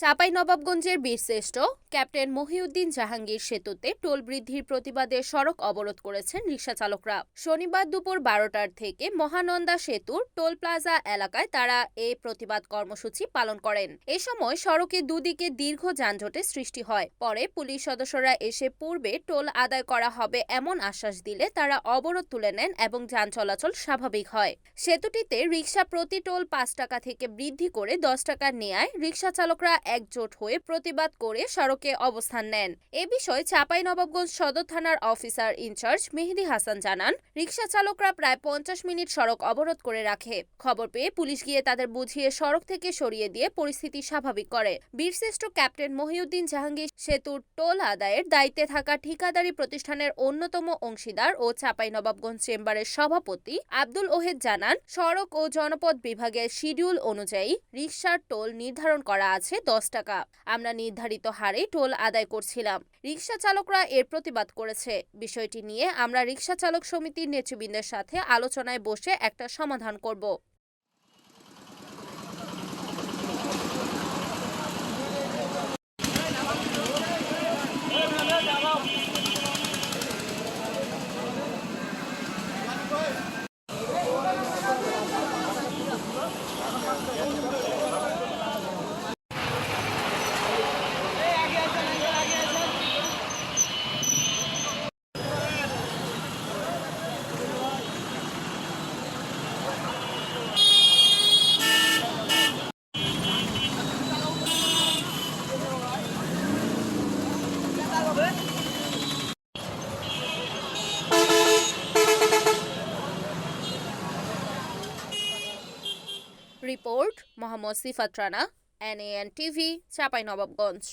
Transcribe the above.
চাঁপাইনবাবগঞ্জের বীরশ্রেষ্ঠ ক্যাপ্টেন মহিউদ্দিন জাহাঙ্গীর সেতুতে টোল বৃদ্ধির প্রতিবাদে সড়ক অবরোধ করেছেন রিকশাচালকরা। শনিবার দুপুর 12টার থেকে মহানন্দা সেতুর টোল প্লাজা এলাকায় তারা এই প্রতিবাদ কর্মসূচি পালন করেন। এ সময় সড়কে দুদিকে দীর্ঘ যানজটের সৃষ্টি হয়। পরে পুলিশ সদস্যরা এসে পূর্বে টোল আদায় করা হবে এমন আশ্বাস দিলে তারা অবরোধ তুলে নেন এবং যান চলাচল স্বাভাবিক হয়। সেতুটিতে রিকশা প্রতি টোল 5 টাকা থেকে বৃদ্ধি করে 10 টাকা নেয়ায় রিকশাচালকরা একজোট হয়ে প্রতিবাদ করে সড়কে অবস্থান নেন। এ বিষয়ে চাঁপাইনবাবগঞ্জ সদর থানার অফিসার ইনচার্জ মেহেদী হাসান জানান, রিকশা চালকরা প্রায় 50 মিনিট সড়ক অবরোধ করে রাখে। খবর পেয়ে পুলিশ গিয়ে তাদের বুঝিয়ে সড়ক থেকে সরিয়ে দিয়ে পরিস্থিতি স্বাভাবিক করে। বীরশ্রেষ্ঠ ক্যাপ্টেন মহিউদ্দিন জাহাঙ্গীর সেতুর টোল আদায়ের দায়িত্বে থাকা ঠিকাদারি প্রতিষ্ঠানের অন্যতম অংশীদার ও চাঁপাইনবাবগঞ্জ চেম্বারের সভাপতি আব্দুল ওহেদ জানান, সড়ক ও জনপথ বিভাগের শিডিউল অনুযায়ী রিকশার টোল নির্ধারণ করা আছে 10 টাকা। আমরা নির্ধারিত হারে টোল আদায় করছিলাম। রিকশা চালকরা এর প্রতিবাদ করেছে। বিষয়টি নিয়ে আমরা রিকশা চালক সমিতির নেতৃবৃন্দের সাথে আলোচনায় বসে একটা সমাধান করব। রিপোর্ট মোহাম্মদ সিফাত রানা, NAN টিভি, চাঁপাইনবাবগঞ্জ।